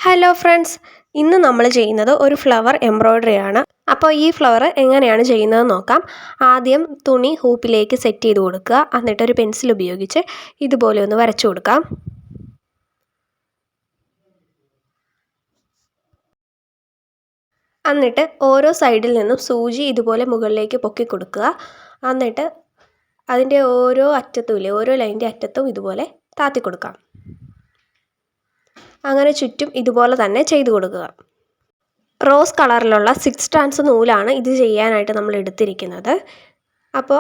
Hello friends, ഇന്ന് നമ്മൾ ചെയ്യുന്നത് ഒരു ഫ്ലവർ എംബ്രോയ്ഡറി ആണ്. അപ്പോൾ ഈ ഫ്ലവർ എങ്ങനെയാണ് ചെയ്യുന്നത് നോക്കാം. ആദ്യം തുണി ഹൂപ്പിലേക്ക് സെറ്റ് ചെയ്ത് കൊടുക്കുക. എന്നിട്ട് ഒരു പെൻസിൽ ഉപയോഗിച്ച് ഇതുപോലെ ഒന്ന് വരച്ചു കൊടുക്കാം. എന്നിട്ട് ഓരോ സൈഡിൽ നിന്നും സൂചി ഇതുപോലെ മുകളിലേക്ക് പൊക്കി കൊടുക്കുക. എന്നിട്ട് അതിൻ്റെ ഓരോ അറ്റത്തും ഓരോ ലൈനിൻ്റെ അറ്റത്തും ഇതുപോലെ താത്തി കൊടുക്കാം. അങ്ങനെ ചുറ്റും ഇതുപോലെ തന്നെ ചെയ്തു കൊടുക്കുക. റോസ് കളറിലുള്ള 6 strands നൂലാണ് ഇത് ചെയ്യാനായിട്ട് നമ്മൾ എടുത്തിരിക്കുന്നത്. അപ്പോൾ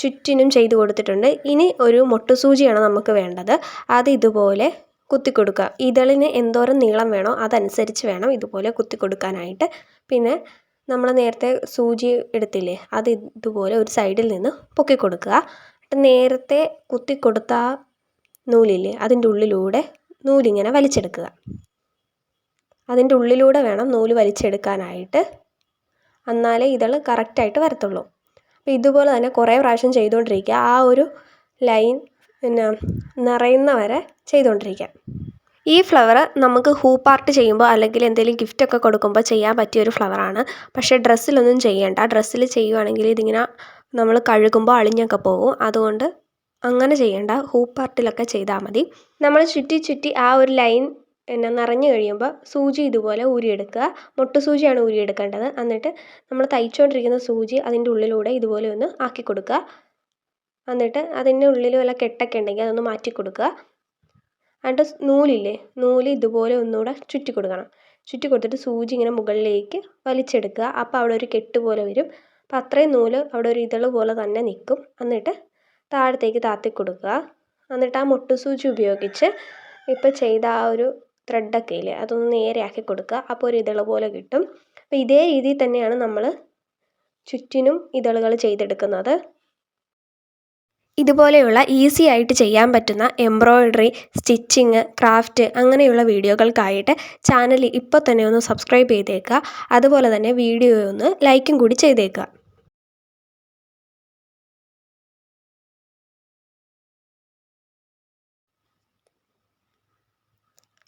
ചുറ്റിനും ചെയ്തു കൊടുത്തിട്ടുണ്ട്. ഇനി ഒരു മൊട്ടുസൂചിയാണ് നമുക്ക് വേണ്ടത്. അത് ഇതുപോലെ കുത്തി കൊടുക്കുക. ഇതളിന് എന്തോരം നീളം വേണോ അതനുസരിച്ച് വേണം ഇതുപോലെ കുത്തി കൊടുക്കാനായിട്ട്. പിന്നെ നമ്മൾ നേരത്തെ സൂചി എടുത്തില്ലേ, അത് ഇതുപോലെ ഒരു സൈഡിൽ നിന്ന് പൊക്കി കൊടുക്കുക. നേരത്തെ കുത്തി കൊടുത്ത നൂലില്ലേ, അതിൻ്റെ ഉള്ളിലൂടെ നൂലിങ്ങനെ വലിച്ചെടുക്കുക. അതിൻ്റെ ഉള്ളിലൂടെ വേണം നൂല് വലിച്ചെടുക്കാനായിട്ട്, എന്നാലേ ഇതൾ കറക്റ്റായിട്ട് വരത്തുള്ളൂ. അപ്പോൾ ഇതുപോലെ തന്നെ കുറേ പ്രാവശ്യം ചെയ്തുകൊണ്ടിരിക്കുക. ആ ഒരു ലൈൻ നിറയുന്ന വരെ ചെയ്തുകൊണ്ടിരിക്കുക. ഈ ഫ്ലവർ നമുക്ക് ഹൂപ്പാർട്ട് ചെയ്യുമ്പോൾ അല്ലെങ്കിൽ എന്തെങ്കിലും ഗിഫ്റ്റൊക്കെ കൊടുക്കുമ്പോൾ ചെയ്യാൻ പറ്റിയൊരു ഫ്ലവറാണ്. പക്ഷേ ഡ്രസ്സിലൊന്നും ചെയ്യേണ്ട. ഡ്രസ്സിൽ ചെയ്യുവാണെങ്കിൽ ഇതിങ്ങനെ നമ്മൾ കഴുകുമ്പോൾ അളിഞ്ഞൊക്കെ പോകും. അതുകൊണ്ട് അങ്ങനെ ചെയ്യേണ്ട, ഹൂപ്പാർട്ടിലൊക്കെ ചെയ്താൽ മതി. നമ്മൾ ചുറ്റി ആ ഒരു ലൈൻ നിറഞ്ഞു കഴിയുമ്പോൾ സൂചി ഇതുപോലെ ഊരിയെടുക്കുക. മൊട്ടുസൂചിയാണ് ഊരിയെടുക്കേണ്ടത്. എന്നിട്ട് നമ്മൾ തയ്ച്ചുകൊണ്ടിരിക്കുന്ന സൂചി അതിൻ്റെ ഉള്ളിലൂടെ ഇതുപോലെ ഒന്ന് ആക്കി കൊടുക്കുക. എന്നിട്ട് അതിൻ്റെ ഉള്ളിൽ വല്ല കെട്ടൊക്കെ ഉണ്ടെങ്കിൽ അതൊന്ന് മാറ്റി കൊടുക്കുക. എന്നിട്ട് നൂല് ഇതുപോലെ ഒന്നുകൂടെ ചുറ്റി കൊടുക്കണം. ചുറ്റി കൊടുത്തിട്ട് സൂചി ഇങ്ങനെ മുകളിലേക്ക് വലിച്ചെടുക്കുക. അപ്പോൾ അവിടെ ഒരു കെട്ട് പോലെ വരും. അപ്പോൾ അത്രയും നൂല് അവിടെ ഒരു ഇതള് പോലെ തന്നെ നിൽക്കും. എന്നിട്ട് താഴത്തേക്ക് താത്തി കൊടുക്കുക. എന്നിട്ട് ആ മൊട്ടുസൂചി ഉപയോഗിച്ച് ഇപ്പോൾ ചെയ്ത ആ ഒരു ത്രെഡൊക്കെ ഇല്ലേ, അതൊന്ന് നേരെയാക്കി കൊടുക്കുക. അപ്പോൾ ഒരു ഇതള് പോലെ കിട്ടും. അപ്പോൾ ഇതേ രീതിയിൽ തന്നെയാണ് നമ്മൾ ചുറ്റിനും ഇതളുകൾ ചെയ്തെടുക്കുന്നത്. ഇതുപോലെയുള്ള ഈസി ആയിട്ട് ചെയ്യാൻ പറ്റുന്ന എംബ്രോയ്ഡറി, സ്റ്റിച്ചിങ്, ക്രാഫ്റ്റ് അങ്ങനെയുള്ള വീഡിയോകൾക്കായിട്ട് ചാനൽ ഇപ്പോൾ തന്നെ ഒന്ന് സബ്സ്ക്രൈബ് ചെയ്തേക്കുക. അതുപോലെ തന്നെ വീഡിയോ ഒന്ന് ലൈക്കും കൂടി ചെയ്തേക്കുക.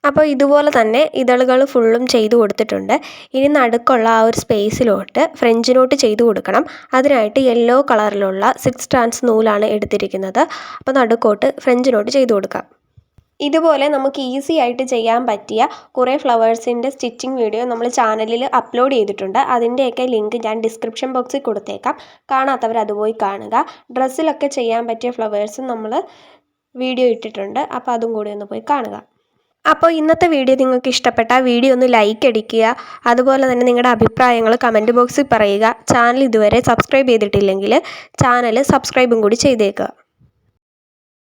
അപ്പോൾ ഇതുപോലെ തന്നെ ഇതളുകൾ ഫുള്ളും ചെയ്തു കൊടുത്തിട്ടുണ്ട്. ഇനി നടുക്കുള്ള ആ ഒരു സ്പേസിലോട്ട് ഫ്രഞ്ച് നോട്ട് ചെയ്തു കൊടുക്കണം. അതിനായിട്ട് യെല്ലോ കളറിലുള്ള 6 strands നൂലാണ് എടുത്തിരിക്കുന്നത്. അപ്പോൾ നടുക്കോട്ട് ഫ്രഞ്ച് നോട്ട് ചെയ്തു കൊടുക്കാം. ഇതുപോലെ നമുക്ക് ഈസി ആയിട്ട് ചെയ്യാൻ പറ്റിയ കുറേ ഫ്ലവേഴ്സിൻ്റെ സ്റ്റിച്ചിങ് വീഡിയോ നമ്മൾ ചാനലിൽ അപ്ലോഡ് ചെയ്തിട്ടുണ്ട്. അതിൻ്റെയൊക്കെ ലിങ്ക് ഞാൻ ഡിസ്ക്രിപ്ഷൻ ബോക്സിൽ കൊടുത്തേക്കാം. കാണാത്തവർ അത് പോയി കാണുക. ഡ്രസ്സിലൊക്കെ ചെയ്യാൻ പറ്റിയ ഫ്ലവേഴ്സും നമ്മൾ വീഡിയോ ഇട്ടിട്ടുണ്ട്. അപ്പോൾ അതും കൂടി ഒന്ന് പോയി കാണുക. അപ്പോൾ ഇന്നത്തെ വീഡിയോ നിങ്ങൾക്ക് ഇഷ്ടപ്പെട്ടാൽ വീഡിയോ ഒന്ന് ലൈക്ക് അടിക്കുക. അതുപോലെ തന്നെ നിങ്ങളുടെ അഭിപ്രായങ്ങൾ കമൻറ്റ് ബോക്സിൽ പറയുക. ചാനൽ ഇതുവരെ സബ്സ്ക്രൈബ് ചെയ്തിട്ടില്ലെങ്കിൽ ചാനൽ സബ്സ്ക്രൈബും കൂടി ചെയ്തേക്കുക.